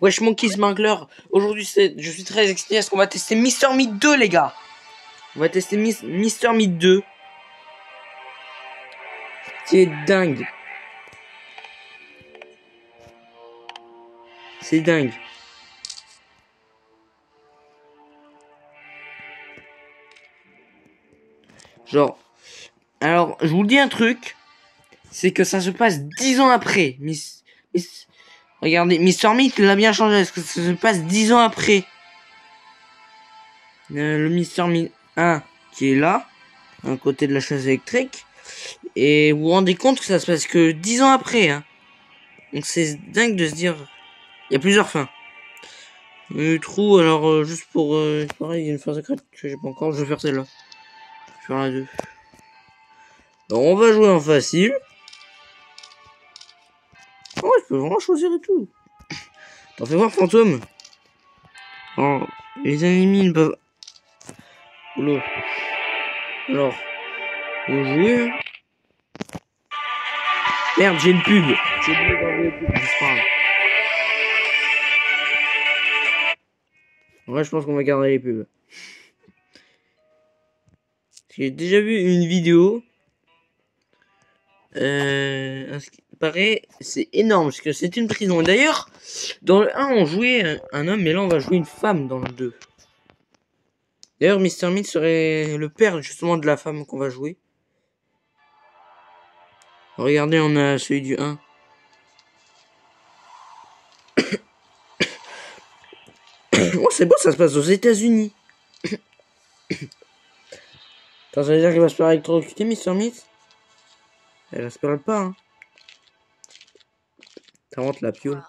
Wesh Monkey Smuggler. Aujourd'hui, je suis très excité parce qu'on va tester Mr. Meat 2, les gars. On va tester Mr. Meat 2. C'est dingue. C'est dingue. Genre, alors, je vous dis un truc. C'est que ça se passe 10 ans après. Regardez, Mr. Meat l'a bien changé. Parce que ça se passe 10 ans après. Le Mr. Meat 1 qui est là. À côté de la chaise électrique. Et vous vous rendez compte que ça se passe que 10 ans après. Hein. Donc c'est dingue de se dire. Il y a plusieurs fins. Trou, alors juste pour... pareil, il y a une fin secrète que j'ai pas encore. Je vais faire celle-là. Je vais faire la 2. Donc on va jouer en facile. Oh, je peux vraiment choisir et tout. T'en fais voir, fantôme. Alors, les ennemis ne peuvent... Oula. Alors, vous jouez. Merde, j'ai une pub. J'ai oublié d'enlever les pubs. C'est pas grave. En vrai, je pense qu'on va garder les pubs. J'ai déjà vu une vidéo. Ce qui paraît, c'est énorme parce que c'est une prison. D'ailleurs, dans le 1, on jouait un homme, mais là, on va jouer une femme dans le 2. D'ailleurs, Mr. Meat serait le père justement de la femme qu'on va jouer. Regardez, on a celui du 1. Oh, c'est beau, ça se passe aux États-Unis. Attends, ça veut dire qu'il va se faire électrocuter, Mr. Meat? J'espère pas, hein. T'inventes la piole.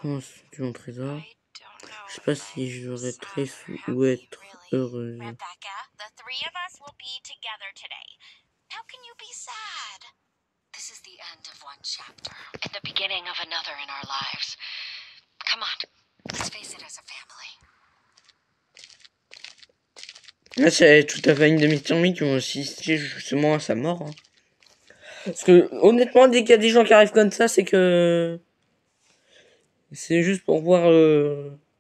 Comment tu mon trésor? Je sais pas si je devrais être triste ou être heureuse. This is the end of one chapter and the beginning of another in our lives. Come on, let's face it as a family. Là, c'est toute la famille de Mr. Meat qui vont assister justement à sa mort. Hein. Parce que, honnêtement, dès qu'il y a des gens qui arrivent comme ça, c'est que... C'est juste pour voir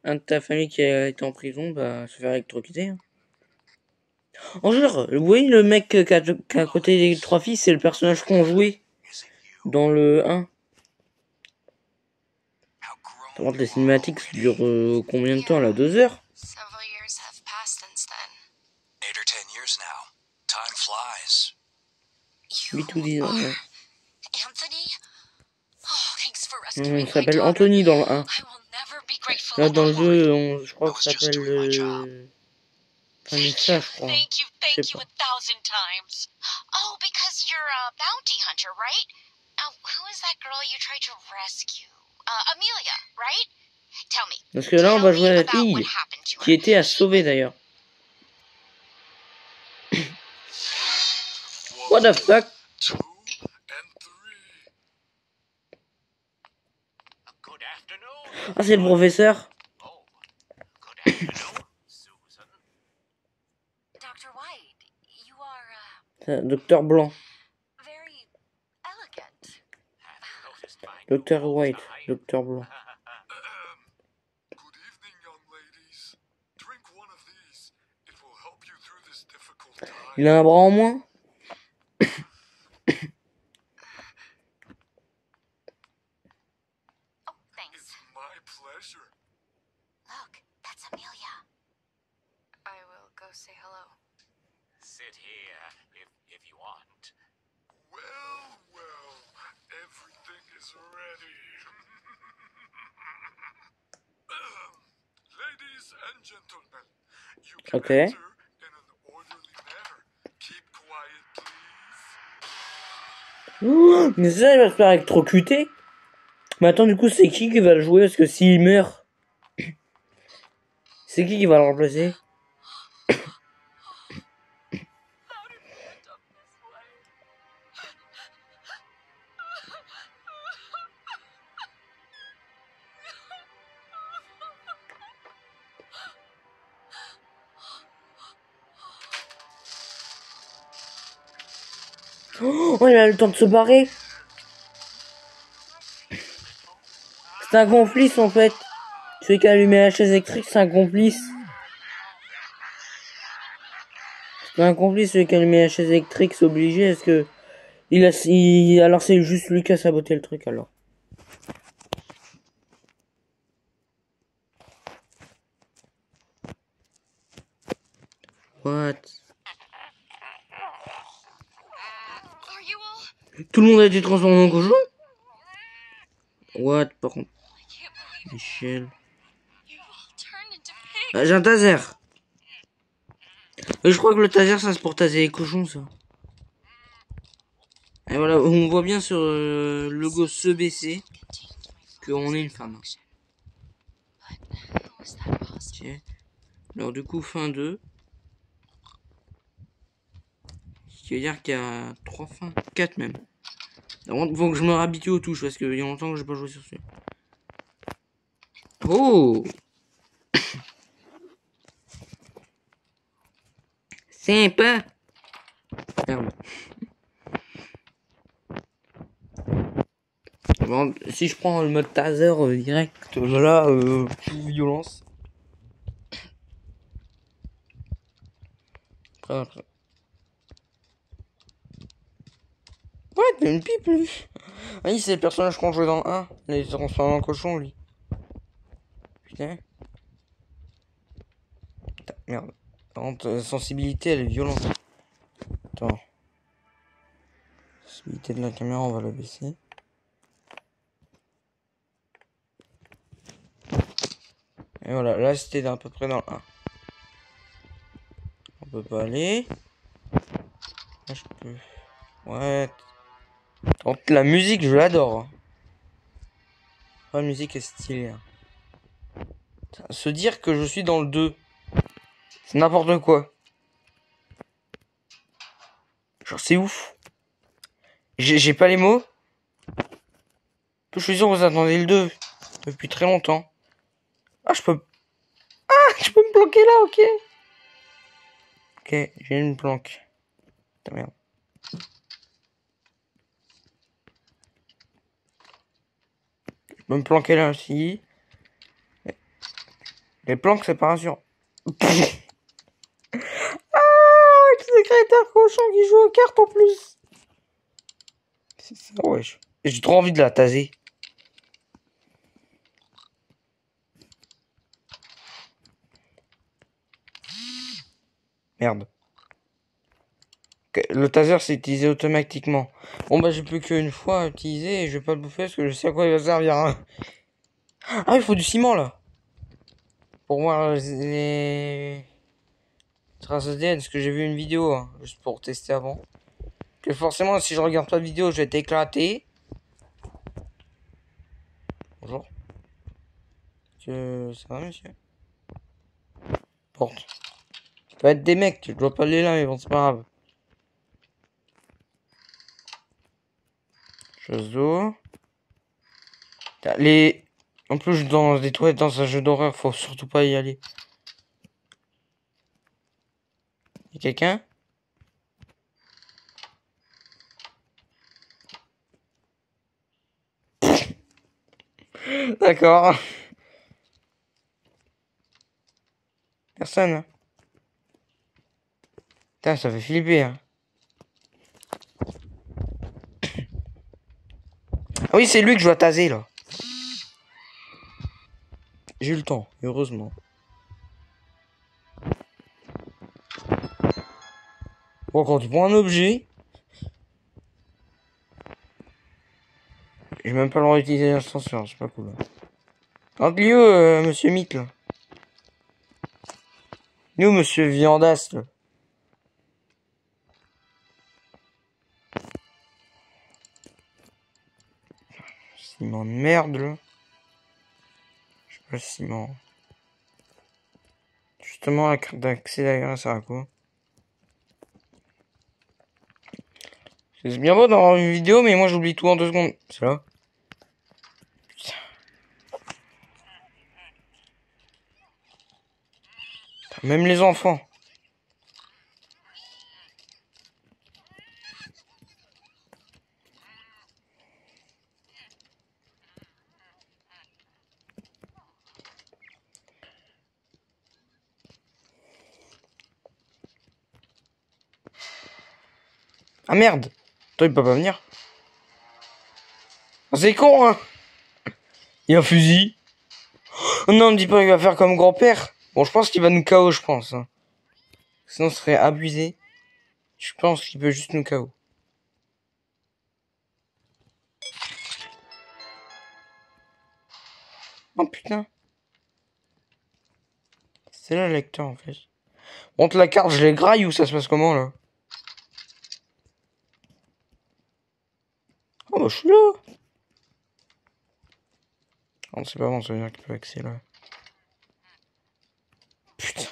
un de ta famille qui a été en prison, bah, se faire électrocuter. Hein. En genre, vous voyez le mec qui est à côté des 3 filles, c'est le personnage qu'on jouait dans le 1. Par contre, les cinématiques durent combien de temps là? 2 heures? Oui, tout dit. Ouais. On s'appelle Anthony dans le 1. Là, dans le 2, je crois que ça s'appelle... Vanessa, je crois. Je sais pas. Oh, because you're a bounty hunter, right? Now, who is that girl you tried to rescue? Amelia, right? Tell me. Parce que là, on va jouer à la fille qui était à sauver d'ailleurs. What the fuck? Ah, c'est le professeur. Docteur Blanc. Docteur White. Docteur Blanc. Il a un bras en moins? Say hello. Sit here if you want. Well, everything is ready. Ladies and gentlemen, you can enter in an orderly manner. Keep quiet, please. Mais ça, il va se faire électrocuter. Mais attends, du coup, c'est qui va le jouer? Parce que s'il meurt, c'est qui va le remplacer? Oh, il a le temps de se barrer. C'est un complice en fait. Celui qui a allumé la chaise électrique, c'est un complice. C'est un complice, celui qui a allumé la chaise électrique, c'est obligé. Est-ce que alors c'est juste lui qui a saboté le truc alors. What? Are you all? Tout le monde a été transformé en cochon? What? Par contre, I can't believe Michel. you all turned into pigs. Ah, j'ai un taser. Et je crois que le taser, ça c'est pour taser les cochons, ça. Et voilà, on voit bien sur le logo CBC qu'on est une femme. But how is that possible? Ok. Alors du coup, fin 2. Ce qui veut dire qu'il y a 3 fins. 4 même. Alors, faut que je me réhabitue aux touches parce qu'il y a longtemps que j'ai pas joué sur celui. Oh! Sympa! Merde. Bon, si je prends le mode taser direct, là, violence. Après. Ouais, t'as une pipe, lui. Ah oui, c'est le personnage qu'on jouait dans le 1. Il est transformé en cochon, lui. Putain. Merde. Par contre, sensibilité, elle est violente. Attends. Sensibilité de la caméra, on va la baisser. Et voilà, là c'était à peu près dans le 1. On peut pas aller. Là je peux. Ouais. La musique, je l'adore. La musique est stylée. Se dire que je suis dans le 2, c'est n'importe quoi. Genre c'est ouf. J'ai pas les mots. Je suis sûr que vous attendez le 2 depuis très longtemps. Ah, je peux. Ah, je peux me planquer là, ok. Ok, j'ai une planque. Putain, merde. Je peux me planquer là aussi. Les planques, c'est pas rassurant. Ah, secrétaire cochon qui joue aux cartes en plus. C'est ça, wesh. J'ai trop envie de la taser. Merde. Okay, le taser c'est utilisé automatiquement. Bon bah j'ai plus qu'une fois à utiliser et je vais pas le bouffer parce que je sais à quoi il va servir. Hein. Ah il faut du ciment là. Pour voir les traces ADN, parce que j'ai vu une vidéo, hein, juste pour tester avant. Que forcément si je regarde pas de vidéo je vais être éclaté. Bonjour. Ça va monsieur? Porte. Ça peut être des mecs, je dois pas aller là mais bon c'est pas grave. Chose les... En plus, dans des toilettes, dans un jeu d'horreur, faut surtout pas y aller. Y'a quelqu'un? D'accord. Personne. Hein. Putain, ça fait flipper. Hein. Ah oui, c'est lui que je dois taser, là. J'ai eu le temps, heureusement. Bon, quand tu prends un objet... J'ai même pas le droit d'utiliser l'ascenseur, c'est pas cool. En lieu, monsieur Mythe, là. Nous, monsieur Viandas, là. Ciment de merde, là. Je sais pas le ciment. Justement, la carte d'accès, d'ailleurs, ça sert à quoi? C'est bien beau d'avoir une vidéo, mais moi, j'oublie tout en 2 secondes. C'est là. Putain. Même les enfants. Ah merde. Toi, il peut pas venir. Ah, c'est con, hein. Il y a un fusil. Oh non, me dis pas qu'il va faire comme grand-père. Bon, je pense qu'il va nous KO, je pense. Hein. Sinon, ce serait abusé. Je pense qu'il peut juste nous KO. Oh putain. C'est là le lecteur en fait. Montre la carte, je les graille ou ça se passe comment là? Oh bah je suis là. Oh, c'est pas bon, ça veut dire qu'il peut accéder là. Putain.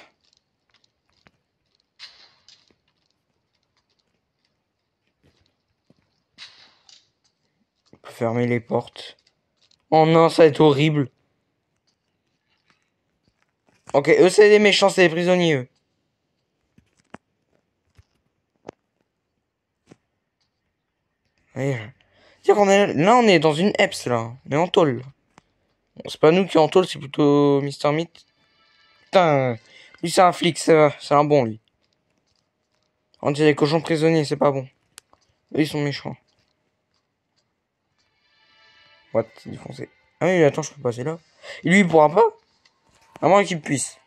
Il peut fermer les portes. Oh non, ça va être horrible. Ok, eux c'est des méchants, c'est des prisonniers eux. Allez, dire qu'on est là, on est dans une EPS là. On est en tôle. Bon, c'est pas nous qui est en tôle, c'est plutôt Mister Meat. Putain, lui c'est un flic, c'est un bon lui. On dit les cochons prisonniers, c'est pas bon. Eux ils sont méchants. What, c'est défoncé. Ah oui, attends, je peux passer là. Et lui il pourra pas? À moins qu'il puisse.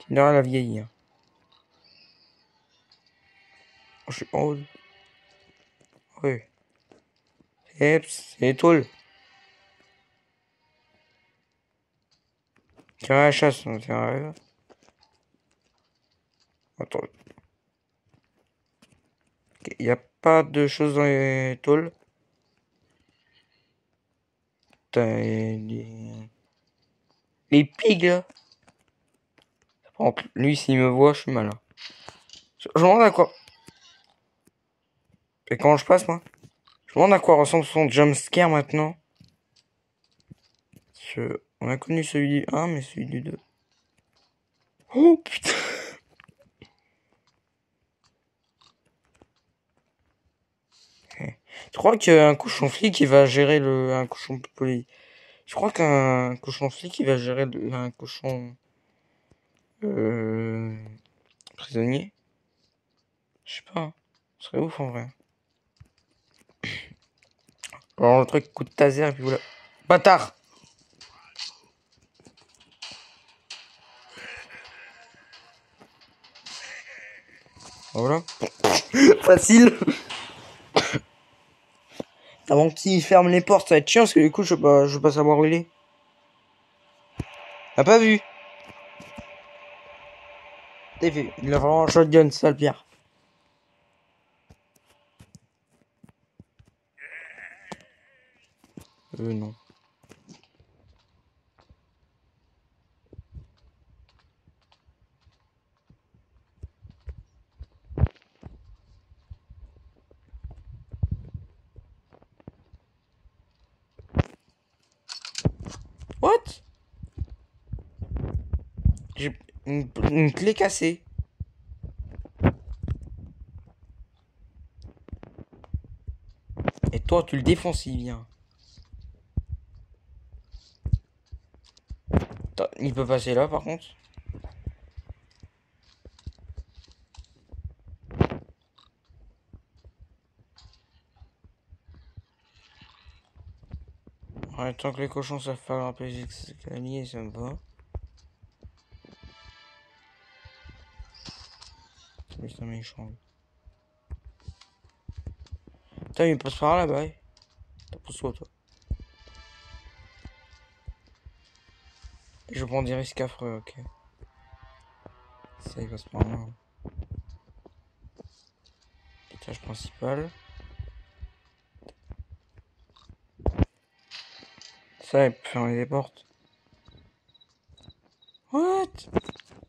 Il a la vieillir. Oh, je suis en haut. Oui. C'est étoile. Tiens à la chasse, on tient à la... Attends. Il n'y a pas de choses dans les tôles. Putain, les pigs là. Par contre, lui, s'il me voit, je suis malin. Je me demande à quoi. Et comment je passe, moi? Je me demande à quoi ressemble son jumpscare maintenant. On a connu celui du 1, mais celui du 2. Oh putain! Je crois qu'un cochon flic il va gérer un cochon poli. Je crois qu'un cochon flic il va gérer un cochon prisonnier. Je sais pas. Hein. Ce serait ouf en vrai. Alors le truc coup de taser et puis voilà. Bâtard! Voilà. Facile. Avant qu'il ferme les portes, ça va être chiant parce que du coup je veux pas savoir où il est. T'as pas vu? T'as vu? Il a vraiment un shotgun, c'est ça le pire. Non. What? J'ai une clé cassée. Et toi, tu le défonces, il vient. Attends, il peut passer là, par contre. Ouais, tant que les cochons savent pas grimper les escaliers, ça me va. C'est un méchant. Putain, il passe par là, bah ouais. T'as poussé quoi, toi? Je prends des risques affreux, ok. Ça, il passe par là. Étage principal. Ça, il peut fermer les portes. What?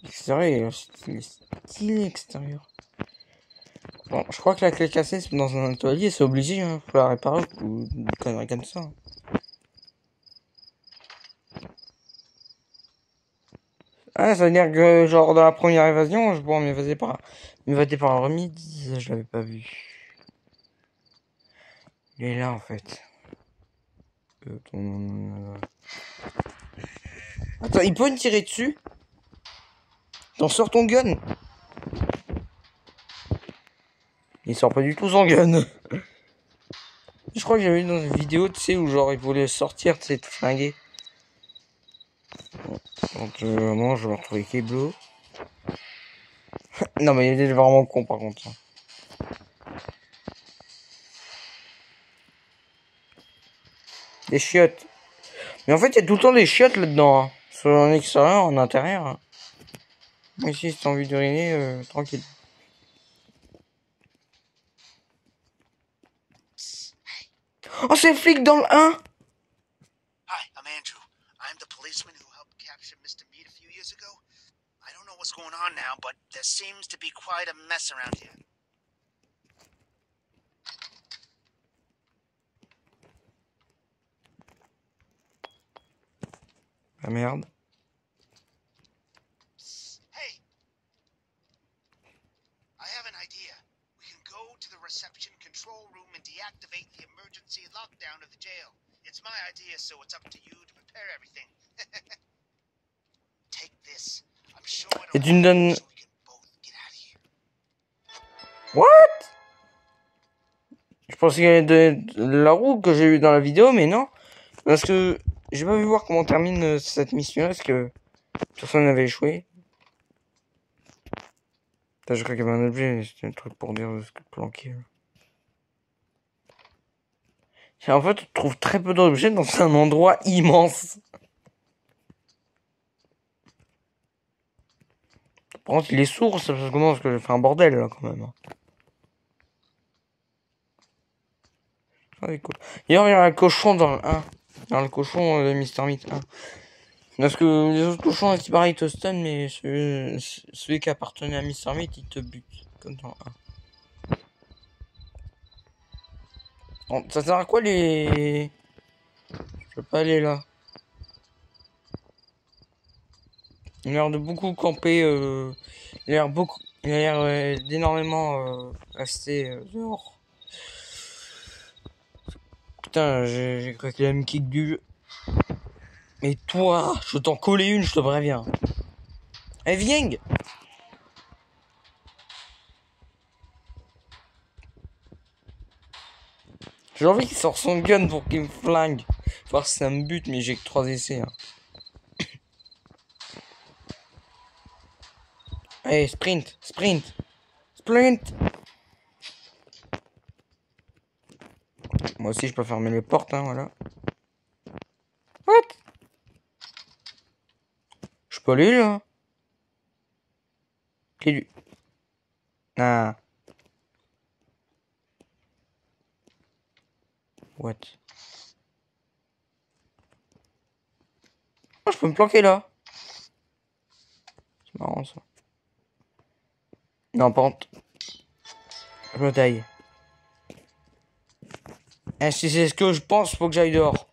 L'extérieur, il est stylé, l'extérieur. Bon, je crois que la clé cassée, c'est dans un atelier, c'est obligé, hein. Faut la réparer ou une connerie comme ça. Ah, ça veut dire que, genre, dans la première évasion, je pourrais m'évader par un remise, je l'avais pas vu. Il est là, en fait. Attends, il peut me tirer dessus? T'en sors ton gun? Il sort pas du tout son gun. Je crois que j'avais vu dans une vidéo, tu sais, où genre il voulait sortir, tu sais, tout flingué. Donc, moi, je vais retrouver Keblo. Non, mais il est vraiment con par contre. Des chiottes. Mais en fait, il y a tout le temps des chiottes là-dedans. Hein. Soit en extérieur, en intérieur. Hein. Moi, ici, si t'as envie d'uriner, tranquille. Oh, c'est le flic dans le 1! Hi, I'm Andrew. I'm the policeman who helped capture Mr. Mead a few years ago. I don't know what's going on now, but there seems to be quite a mess around here. Ah merde. Hey! I have an idea. We can go to the reception control room and deactivate the emergency lockdown of the jail. It's my idea, so it's up to you to prepare everything. Take this. I'm sure Et it'll tu me donnes... so we can both get out of here. What? Je pensais qu'il y avait de la roue que j'ai eu dans la vidéo, mais non. Parce que j'ai pas vu voir comment on termine cette mission-là, parce que personne n'avait échoué. Putain, je crois qu'il y avait un objet, c'était un truc pour dire ce que planqué. Là. En fait, on trouve très peu d'objets dans un endroit immense. Par contre, il est sourd, ça se commence parce que j'ai fait un bordel là quand même. Ah, il cool. D'ailleurs, il y a un cochon dans le 1. Dans le cochon de Mister Meat 1. Parce que les autres cochons, à ce qui paraît, ils te stun, mais celui qui appartenait à Mister Meat, il te bute. Comme dans le 1. Bon, ça sert à quoi les... Je peux pas aller là. Il a l'air de beaucoup camper. Il a l'air d'énormément rester dehors. Putain, j'ai cru qu'il allait me kick du jeu. Mais toi, je t'en collais une, je te préviens. Eh, viens! J'ai envie qu'il sorte son gun pour qu'il me flingue. Voir si ça me bute, mais j'ai que 3 essais. Hein. Allez, sprint, sprint, sprint! Moi aussi, je peux fermer les portes, hein, voilà. What? Je peux aller là? Qui lui? Ah. What? Oh, je peux me planquer là. C'est marrant ça. Non, par contre. Je me taille. Et si c'est ce que je pense, faut que j'aille dehors.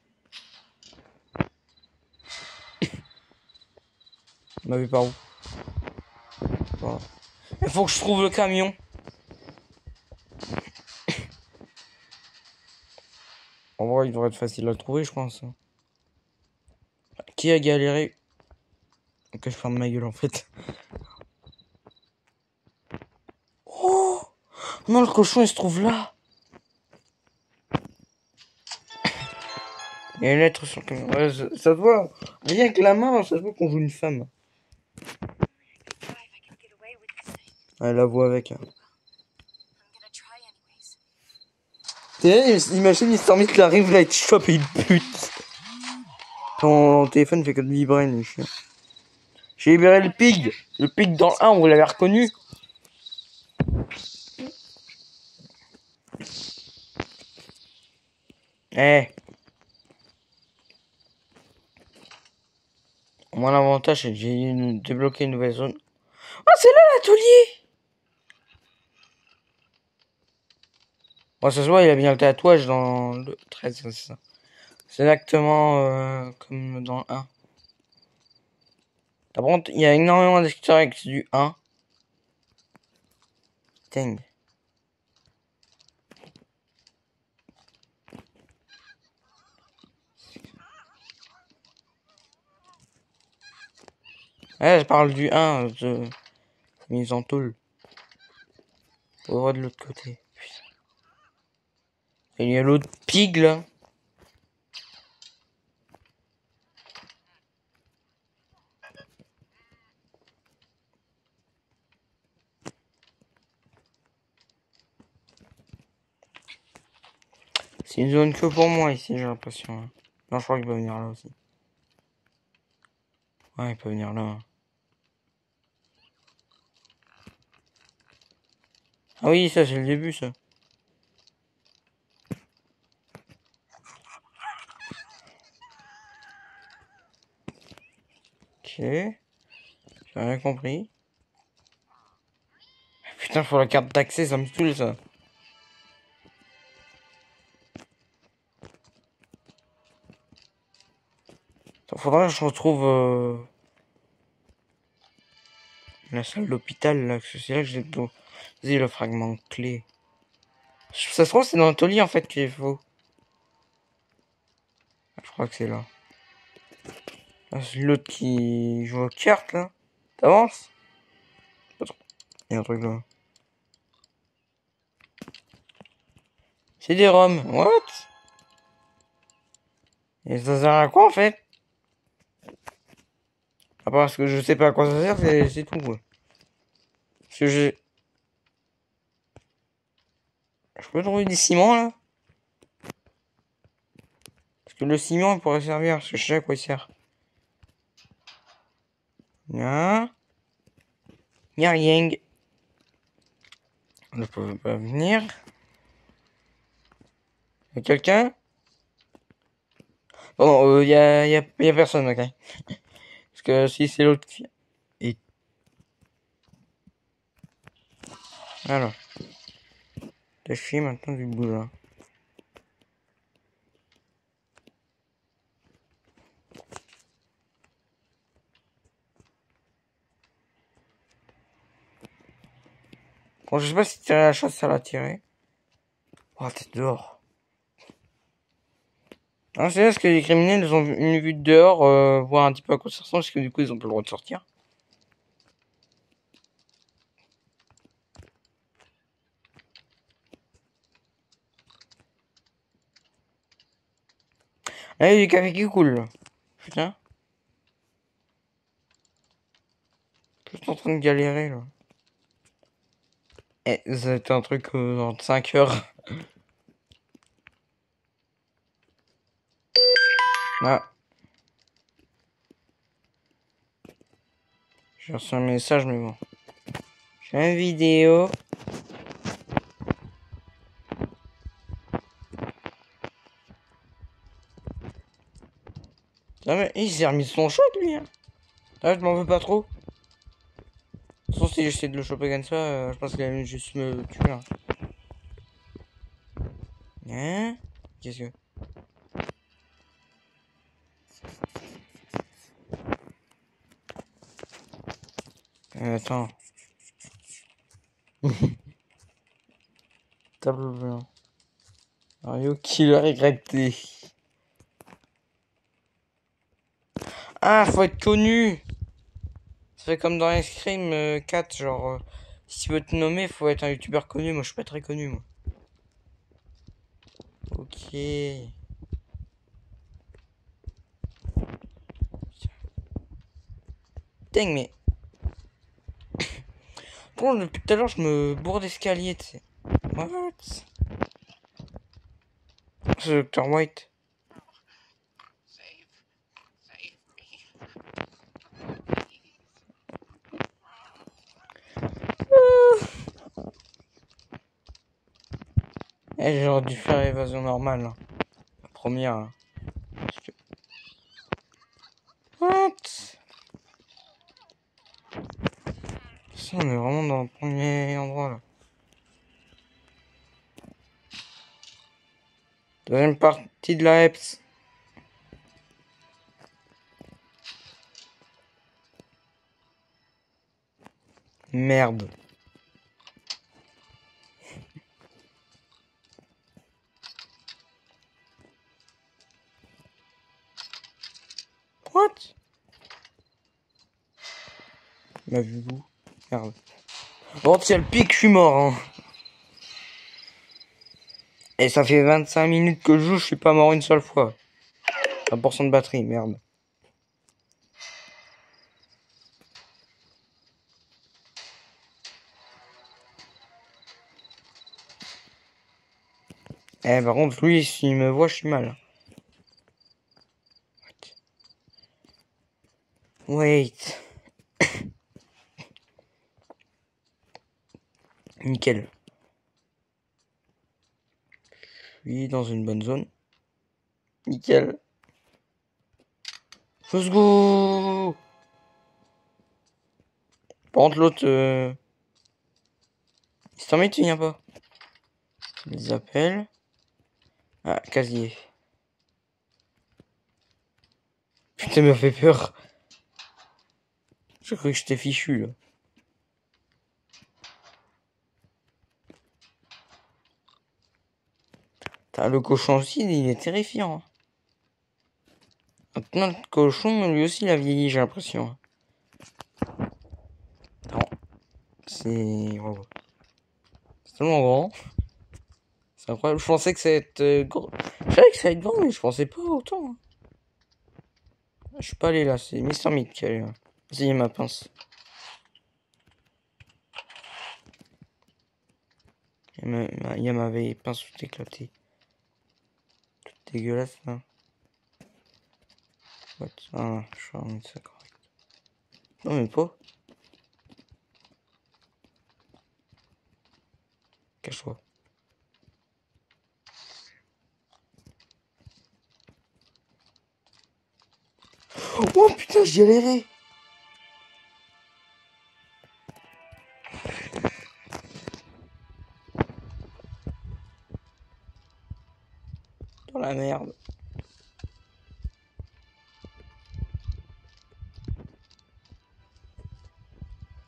On m'a vu par où? Voilà. Il faut que je trouve le camion. En vrai, il devrait être facile à le trouver, je pense. Qui a galéré? Que je ferme ma gueule en fait. Oh non, le cochon il se trouve là. Il y a une lettre sur le camion. Ouais, ça se voit. Rien que la main, ça se voit qu'on joue une femme. Elle la voit avec. Hein. Imagine Mister Meat qui arrive là et te chope et il te bute. Ton téléphone fait que de vibrer, les chiens. J'ai libéré le pig. Le pig dans le 1, vous l'avez reconnu. Eh. Moi, l'avantage, c'est que j'ai débloqué une nouvelle zone. Oh, c'est là l'atelier! Bon, ça se voit, il a bien le tatouage dans le 13, c'est ça. C'est exactement comme dans le 1. Par contre, il y a énormément d'extérieurs du 1. Dang. Ouais, je parle du 1, de mise en tôle. On va de l'autre côté. Et il y a l'autre pig là. C'est une zone que pour moi ici, j'ai l'impression. Hein. Non, je crois qu'il peut venir là aussi. Ouais, il peut venir là. Hein. Ah oui, ça c'est le début ça. Ok. J'ai rien compris. Putain, faut la carte d'accès, ça me saoule ça. Faudra que je retrouve la salle d'hôpital là, parce que c'est là que j'ai posé le fragment clé. Ça se trouve c'est dans le taulier en fait qu'il faut. Je crois que c'est là. Ah, c'est l'autre qui joue aux cartes là. T'avances? Il y a un truc là. C'est des roms. What? Et ça sert à quoi en fait? À part parce que je sais pas à quoi ça sert, c'est tout quoi. Parce que j'ai... Je peux trouver du ciment là? Parce que le ciment il pourrait servir, parce que je sais à quoi il sert. Y'a rien. Ne peut pas venir. Y'a quelqu'un? Bon, y a personne, ok. Parce que si c'est l'autre qui... Et... Alors. T'as chier maintenant du bout là. Bon, je sais pas si tirer la chasse, ça l'a tiré. Oh, t'es dehors. Ah, c'est parce que les criminels, ils ont une vue de dehors, voir un petit peu à quoi ça ressemble, parce que du coup, ils ont pas le droit de sortir. Ah, il y a du café qui coule, là. Putain. Je suis en train de galérer, là. Eh, ça a été un truc dans 5 heures. Ah. J'ai reçu un message, mais bon. J'ai une vidéo. Ah, mais il s'est remis son shot, lui, hein. Ah, je m'en veux pas trop. De toute façon, si j'essaie de le choper comme ça, je pense qu'il va juste me tuer, là. Hein? Qu'est-ce que... attends. Tableau blanc. Mario Killer YT. Ah, faut être connu. Ça fait comme dans Ice Cream 4, genre... si tu veux te nommer, faut être un youtubeur connu. Moi, je suis pas très connu, moi. Ok. Dang, mais... Bon, depuis tout à l'heure, je me bourre d'escalier, tu sais. What? C'est Dr. White. Eh, j'aurais dû faire évasion normale. Hein. La première. Hein. Que... What? Ça, on est vraiment dans le premier endroit, là. Deuxième partie de la EPS. Merde. What? Il m'a vu où? Merde. Bon, si elle pique, je suis mort. Hein. Et ça fait 25 minutes que je joue, je suis pas mort une seule fois. 1% de batterie, merde. Eh, par contre, lui, s'il me voit, je suis mal. Wait. Nickel. Je suis dans une bonne zone. Nickel. Let's go. Par contre, l'autre... Il s'en met, tu viens pas. Les appels. Ah, casier. Putain, il m'a fait peur. J'ai cru que j'étais fichu, là. Putain, le cochon aussi, il est terrifiant. Maintenant, le cochon, lui aussi, il a vieilli, j'ai l'impression. Attends. C'est... Wow. C'est tellement grand. C'est incroyable. Je pensais que ça allait être gros. Je savais que ça allait être grand, mais je pensais pas autant. Je suis pas allé là, c'est Mr. Meat qui est allé là. Vas-y, il y a ma pince. Il y a ma vieille pince toute éclatée. Toute dégueulasse là. What? Ah, je suis remis ça correct. Non, mais pas. Cache-toi. Oh putain, j'ai galéré. Dans la merde.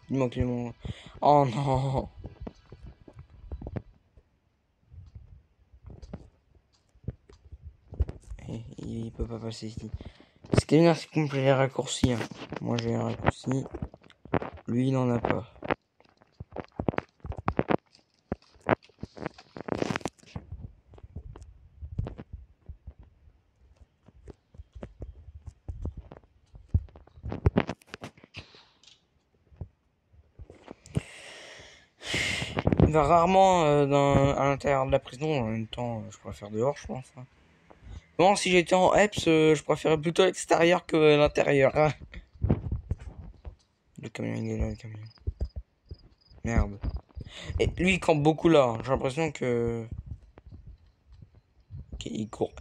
Il manque les mots. Oh non. Il peut pas passer ici. Ce qui est bien, c'est qu'on peut les raccourcis. Hein. Moi j'ai un raccourci. Lui, il en a pas. Il va rarement à l'intérieur de la prison. En même temps, je préfère dehors, je pense. Hein. Bon, si j'étais en EPS, je préférais plutôt l'extérieur que l'intérieur. Hein. Le camion, il est là, le camion. Merde. Et lui, il campe beaucoup là. J'ai l'impression que... Ok, il court.